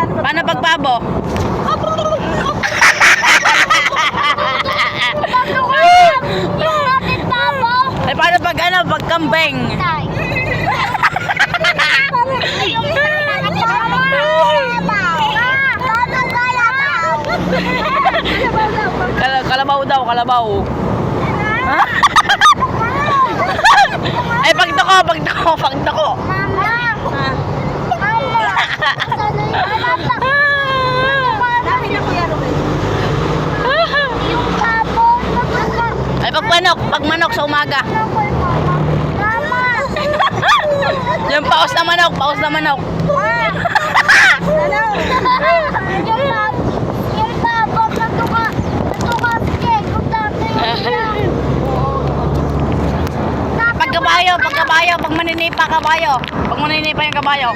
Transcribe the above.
Paano pagpabo? Yung natin tabo. Ay, paano pag ano, pag kambing? Kalabaw daw, kalabaw. Ha? Ay, pagtoko. Ay, pag manok sa umaga. Yung paus na manok. Pag maninipa kabayo. Pag maninipa yung kabayo.